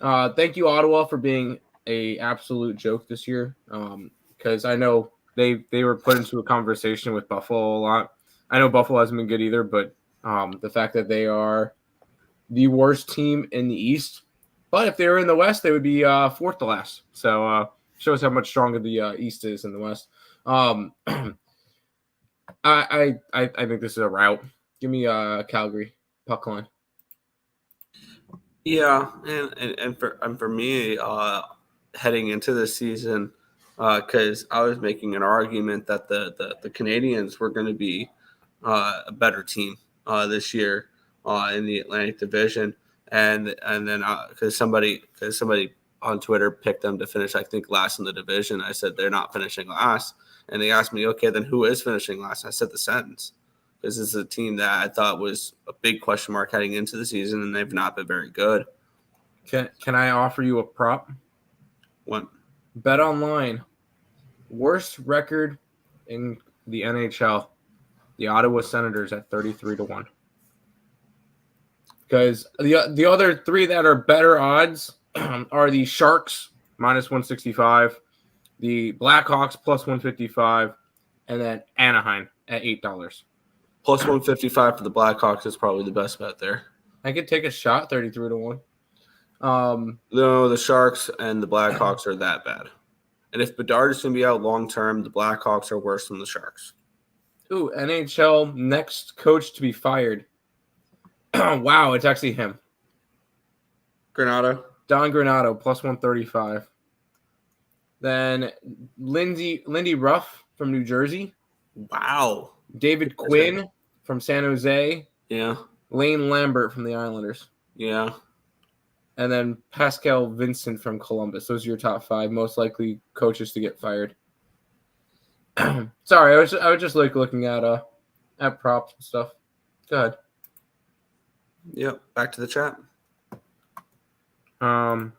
thank you Ottawa for being a absolute joke this year. Because I know they were put into a conversation with Buffalo a lot. I know Buffalo hasn't been good either, but the fact that they are the worst team in the East, but if they were in the West, they would be fourth to last. So shows how much stronger the East is than the West. I think this is a rout. Give me Calgary puck line. Yeah, and for me, heading into this season, because I was making an argument that the Canadians were going to be a better team this year in the Atlantic Division, and then because somebody on Twitter picked them to finish, I think, last in the division. I said they're not finishing last, and they asked me, okay, then who is finishing last? I said the Sens, because this is a team that I thought was a big question mark heading into the season, and they've not been very good. Can I offer you a prop? What? Bet online. Worst record in the NHL. The Ottawa Senators at 33-1. Because the other three that are better odds are the Sharks minus 165, the Blackhawks plus 155, and then Anaheim at $8. Plus 155 for the Blackhawks is probably the best bet there. I could take a shot, 33-1. No, the Sharks and the Blackhawks are that bad. And if Bedard is going to be out long term, the Blackhawks are worse than the Sharks. Ooh, NHL next coach to be fired. Wow, it's actually him. Granato. Don Granato, plus 135. Then Lindy Ruff from New Jersey. Wow. David Quinn from San Jose. Yeah. Lane Lambert from the Islanders. Yeah. And then Pascal Vincent from Columbus. Those are your top 5 most likely coaches to get fired. Sorry, I was just like looking at props and stuff. Go ahead. Yep. Back to the chat. Morning,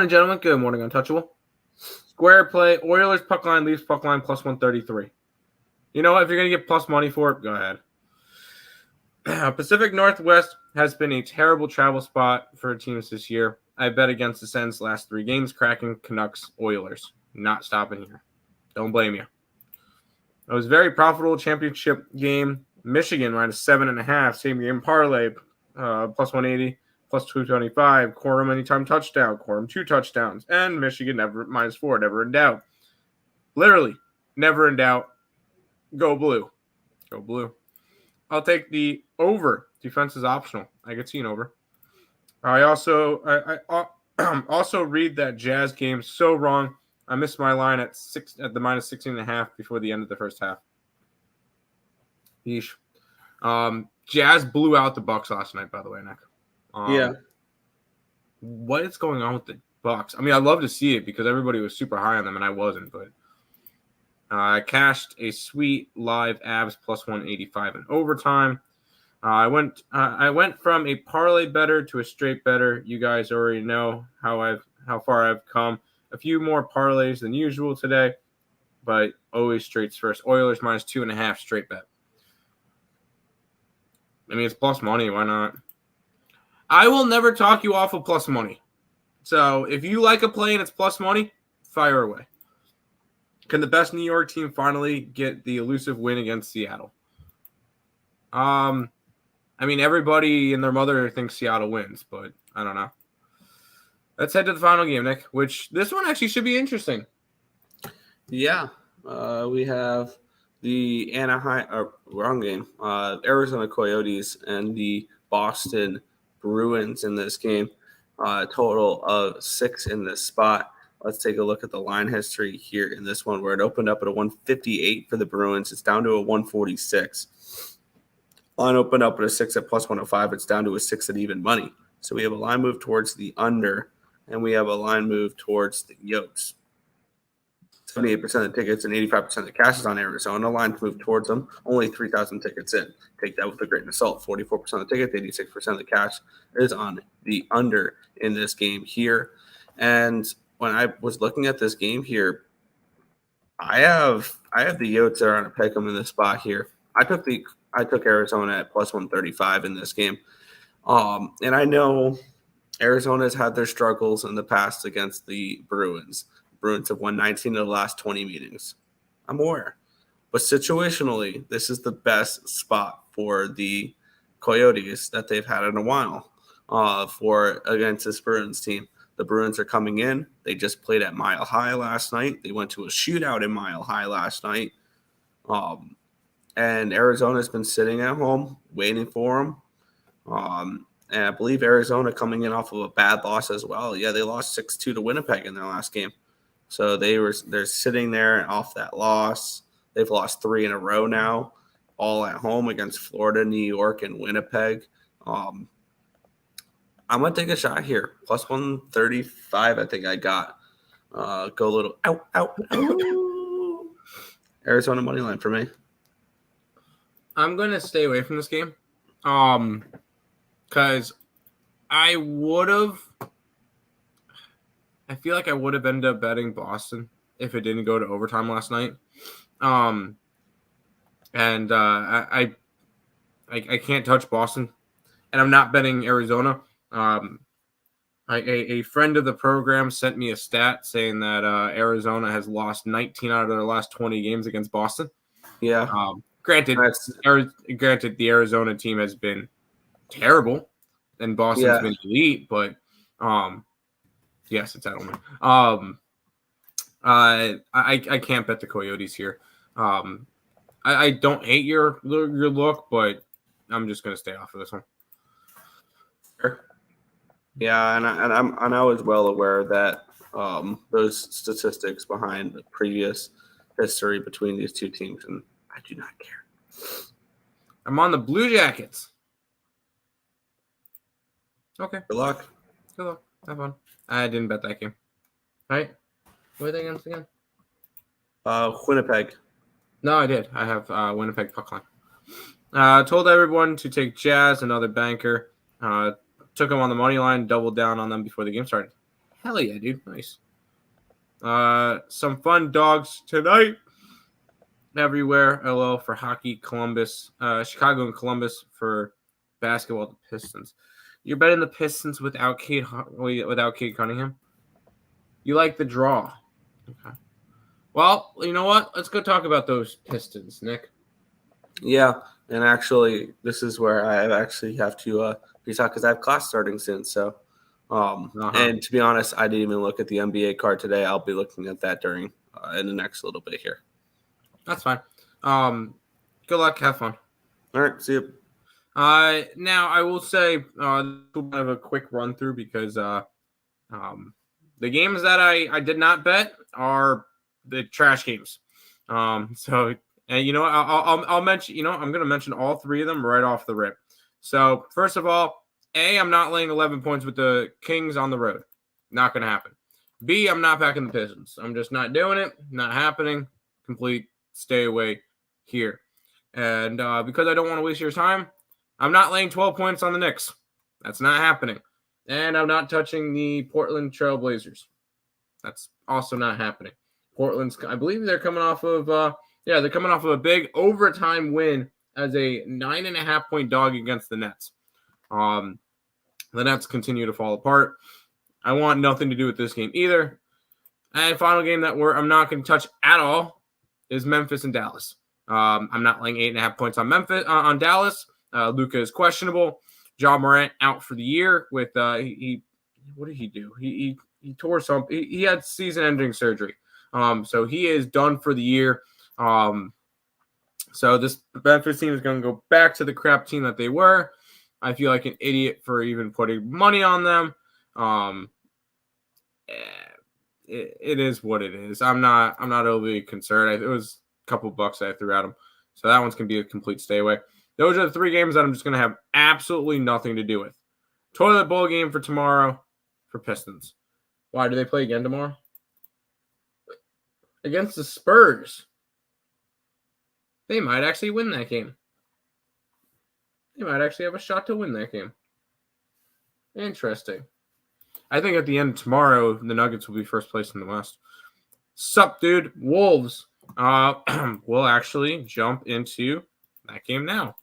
gentlemen. Good morning, Untouchable. Square play. Oilers puck line, Leafs puck line plus 133. You know what? If you're gonna get plus money for it, go ahead. Pacific Northwest has been a terrible travel spot for teams this year. I bet against the Sens last 3 games. Kraken, Canucks, Oilers. Not stopping here. Don't blame you. It was a very profitable championship game. Michigan minus 7.5. Same game parlay. Plus 180. Plus 225. Quorum anytime touchdown. Quorum 2 touchdowns. And Michigan never minus 4. Never in doubt. Literally never in doubt. Go blue. Go blue. I'll take the over. Defense is optional. I could see an over. I also read that Jazz game so wrong. I missed my line at the minus 16.5 before the end of the first half. Yeesh. Jazz blew out the Bucks last night, by the way, Nick. Yeah. What is going on with the Bucks? I mean, I'd love to see it because everybody was super high on them and I wasn't, but I cashed a sweet live Avs plus 185 in overtime. I went from a parlay better to a straight better. You guys already know how far I've come. A few more parlays than usual today, but always straights first. Oilers minus 2.5 straight bet. I mean, it's plus money. Why not? I will never talk you off of plus money. So if you like a play and it's plus money, fire away. Can the best New York team finally get the elusive win against Seattle? I mean, everybody and their mother thinks Seattle wins, but I don't know. Let's head to the final game, Nick, which this one actually should be interesting. Yeah. We have the wrong game. Arizona Coyotes and the Boston Bruins in this game. Total of 6 in this spot. Let's take a look at the line history here in this one, where it opened up at a 158 for the Bruins. It's down to a 146. Line opened up at a 6 at plus 105. It's down to a 6 at even money. So we have a line move towards the under, and we have a line move towards the Yotes. 78% of the tickets and 85% of the cash is on Arizona. Lines move towards them. Only 3,000 tickets in. Take that with a grain of salt. 44% of the tickets, 86% of the cash is on the under in this game here. And when I was looking at this game here, I have the Yotes that are on a pick 'em in this spot here. I took Arizona at plus 135 in this game. And I know Arizona's had their struggles in the past against the Bruins. Bruins have won 19 of the last 20 meetings. I'm aware. But situationally, this is the best spot for the Coyotes that they've had in a while for against this Bruins team. The Bruins are coming in. They just played at Mile High last night. They went to a shootout in Mile High last night. And Arizona's been sitting at home waiting for them. And I believe Arizona coming in off of a bad loss as well. Yeah, they lost 6-2 to Winnipeg in their last game. So they're sitting there off that loss. They've lost 3 in a row now, all at home against Florida, New York, and Winnipeg. I'm going to take a shot here. Plus 135, I think I got. Go a little out. Arizona money line for me. I'm going to stay away from this game. Because I feel like I would have ended up betting Boston if it didn't go to overtime last night. I can't touch Boston, and I'm not betting Arizona. A friend of the program sent me a stat saying that Arizona has lost 19 out of their last 20 games against Boston. Yeah. Granted, the Arizona team has been terrible, and Boston's been elite, but yes, it's Edelman. I can't bet the Coyotes here. I don't hate your look, but I'm just gonna stay off of this one. Sure. Yeah, and I was well aware that those statistics behind the previous history between these two teams, and I do not care. I'm on the Blue Jackets. Okay. Good luck. Good luck. Have fun. I didn't bet that game. All right. What are they against again? Winnipeg. No, I did. I have Winnipeg puck line. Told everyone to take Jazz, another banker. Took them on the money line, doubled down on them before the game started. Hell yeah, dude. Nice. Some fun dogs tonight. Everywhere. LL for hockey, Columbus. Chicago and Columbus for basketball, the Pistons. You're betting the Pistons without Cade Cunningham? You like the draw. Okay. Well, you know what? Let's go talk about those Pistons, Nick. Yeah, and actually, this is where I actually have to be talking because I have class starting soon. So, and to be honest, I didn't even look at the NBA card today. I'll be looking at that during in the next little bit here. That's fine. Good luck. Have fun. All right. See you. Now I will say we'll have a quick run through because the games that I did not bet are the trash games. So and you know I'll mention I'm gonna mention all 3 of them right off the rip. So first of all, A, I'm not laying 11 points with the Kings on the road. Not gonna happen. B, I'm not backing the Pistons. I'm just not doing it. Not happening. Complete stay away here. And because I don't want to waste your time, I'm not laying 12 points on the Knicks. That's not happening. And I'm not touching the Portland Trail Blazers. That's also not happening. Portland's, I believe they're coming off of, they're coming off of a big overtime win as a 9.5 point dog against the Nets. The Nets continue to fall apart. I want nothing to do with this game either. And final game that I'm not going to touch at all is Memphis and Dallas. I'm not laying 8.5 points on on Dallas. Luka is questionable. Ja Morant out for the year with what did he do? He tore some. He had season-ending surgery. So he is done for the year. So this Memphis team is going to go back to the crap team that they were. I feel like an idiot for even putting money on them. It is what it is. I'm not overly concerned. It was a couple bucks I threw at them. So that one's going to be a complete stay away. Those are the 3 games that I'm just going to have absolutely nothing to do with. Toilet bowl game for tomorrow for Pistons. Why, do they play again tomorrow? Against the Spurs. They might actually win that game. They might actually have a shot to win that game. Interesting. I think at the end of tomorrow, the Nuggets will be first place in the West. Sup, dude? Wolves. We'll actually jump into that game now.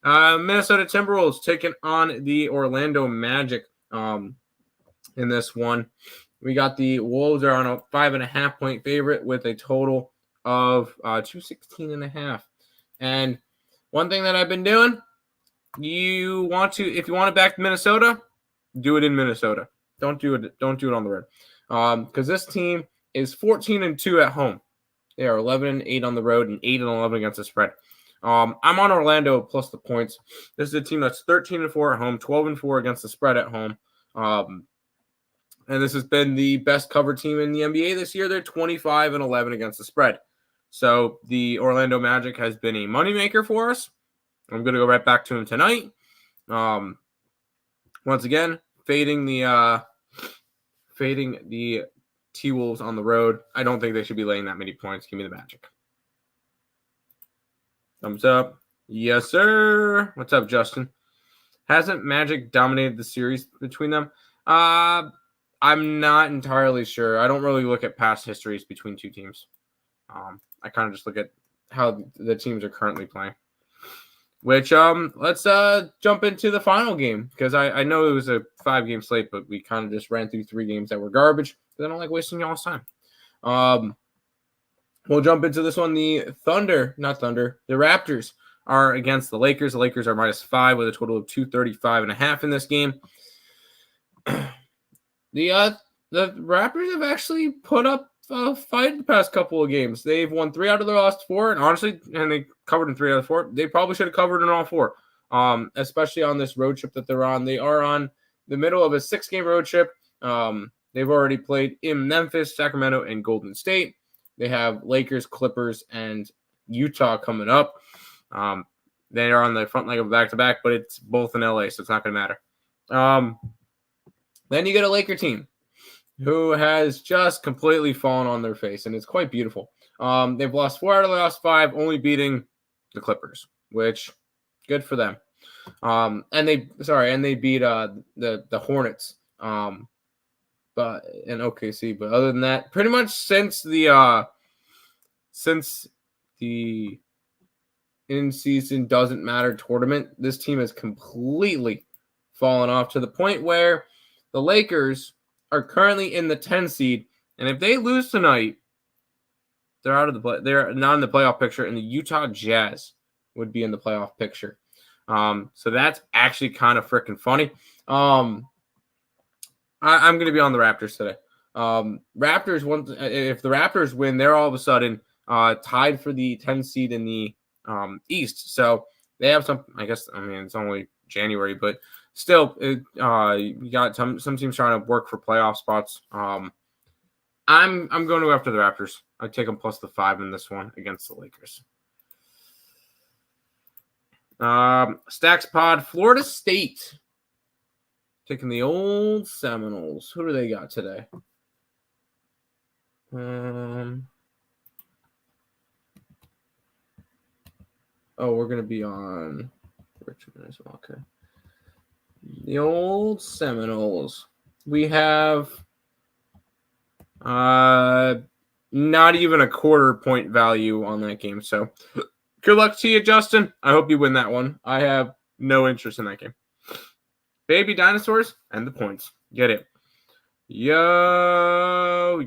Minnesota Timberwolves taking on the Orlando Magic in this one. We got the Wolves are on a 5.5-point favorite with a total of 216.5. And one thing that I've been doing, if you want to back Minnesota, do it in Minnesota. Don't do it on the road. Because this team is 14-2 at home. They are 11-8 on the road and 8-11 against the spread. I'm on Orlando plus the points. This is a team that's 13-4 at home, 12-4 against the spread at home. And this has been the best cover team in the NBA this year. They're 25-11 against the spread. So the Orlando Magic has been a moneymaker for us. I'm going to go right back to him tonight. Once again, fading the T-Wolves on the road. I don't think they should be laying that many points. Give me the Magic. Thumbs up. Yes, sir. What's up, Justin? Hasn't Magic dominated the series between them? I'm not entirely sure. I don't really look at past histories between two teams. I kind of just look at how the teams are currently playing. Which, let's jump into the final game, because I know it was a 5-game slate, but we kind of just ran through 3 games that were garbage, because I don't like wasting y'all's time. We'll jump into this one. The Raptors are against the Lakers. The Lakers are -5 with a total of 235.5 in this game. The Raptors have actually put up a fight the past couple of games. They've won 3 out of their last 4, and honestly, they covered in 3 out of 4. They probably should have covered in all 4, especially on this road trip that they're on. They are on the middle of a 6-game road trip. They've already played in Memphis, Sacramento, and Golden State. They have Lakers, Clippers, and Utah coming up. They are on the front leg of back-to-back, but it's both in LA, so it's not going to matter. Then you get a Laker team who has just completely fallen on their face, and it's quite beautiful. They've lost 4 out of the last 5, only beating the Clippers, which good for them. And they beat the Hornets, but in OKC. But other than that, pretty much since the in-season doesn't matter tournament, this team has completely fallen off to the point where the Lakers are currently in the 10 seed, and if they lose tonight, they're out of the play. They're not in the playoff picture, and the Utah Jazz would be in the playoff picture. So that's actually kind of freaking funny. I'm going to be on the Raptors today. If the Raptors win, they're all of a sudden tied for the 10 seed in the East. So they have some. It's only January, but still, you got some teams trying to work for playoff spots. I'm going to go after the Raptors. I take them plus the 5 in this one against the Lakers. Stacks Pod, Florida State taking the old Seminoles. Who do they got today? We're going to be on Richmond as well. Okay. The old Seminoles. We have not even a 1/4 point value on that game. So good luck to you, Justin. I hope you win that one. I have no interest in that game. Baby dinosaurs and the points. Get it. Yo.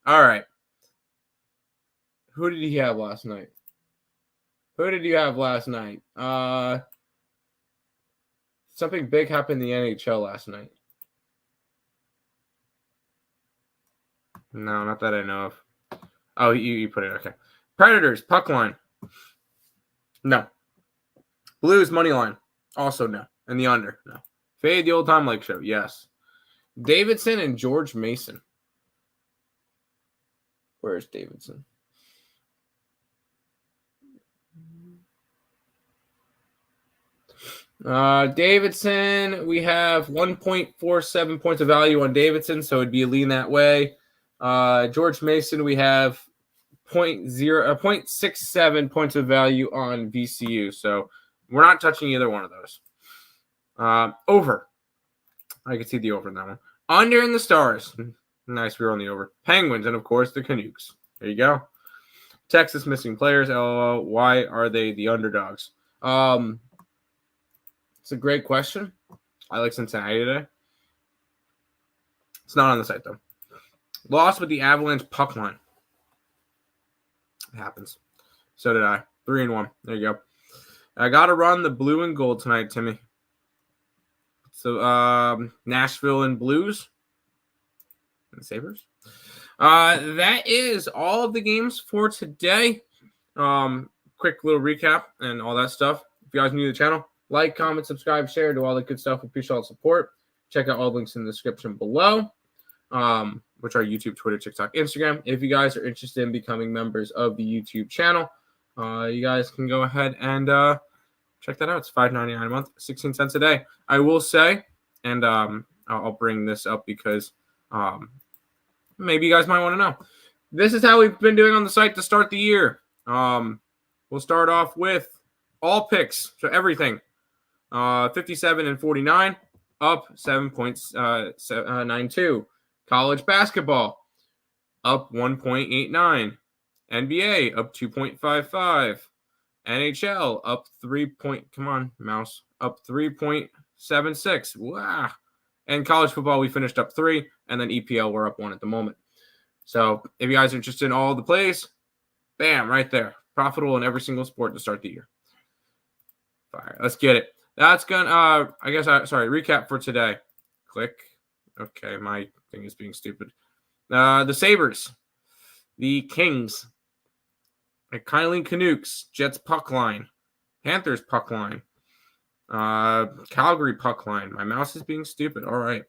All right. Who did he have last night? Something big happened in the NHL last night. No, not that I know of. Oh, you put it. Okay. Predators, puck line. No. Blues, money line. Also no. And the under. No. Fade the old Tom Lake show. Yes. Davidson and George Mason. Where's Davidson? Davidson, we have 1.47 points of value on Davidson, so it'd be a lean that way. George Mason, we have 0.67 points of value on VCU, so we're not touching either one of those. Over. I can see the over in that one. Under in the Stars. Nice, we were on the over. Penguins, and of course the Canucks. There you go. Texas missing players. LOL. Why are they the underdogs? It's a great question. I like Cincinnati today. It's not on the site, though. Lost with the Avalanche puck line. It happens. So did I. 3-1. There you go. I got to run the blue and gold tonight, Timmy. So, Nashville and Blues. And Sabres. That is all of the games for today. Quick little recap and all that stuff. If you guys are new to the channel, like, comment, subscribe, share, do all the good stuff. We appreciate all the support. Check out all the links in the description below, which are YouTube, Twitter, TikTok, Instagram. If you guys are interested in becoming members of the YouTube channel, you guys can go ahead and check that out. It's $5.99 a month, 16 cents a day. I will say, and I'll bring this up because maybe you guys might want to know. This is how we've been doing on the site to start the year. We'll start off with all picks, so everything. 57 and 49, up 7.92. College basketball, up 1.89. NBA, up 2.55. NHL, up 3.76. Wow. And college football, we finished up 3, and then EPL, we're up 1 at the moment. So if you guys are interested in all the plays, bam, right there. Profitable in every single sport to start the year. Fire. Let's get it. That's gonna, recap for today. Click. Okay, my thing is being stupid. The Sabres, the Kings, the Kylie Canucks, Jets puck line, Panthers puck line, Calgary puck line. My mouse is being stupid. All right.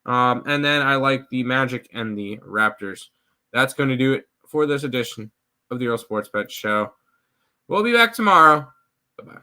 And then I like the Magic and the Raptors. That's going to do it for this edition of the Earle Sports Bet Show. We'll be back tomorrow. Bye-bye.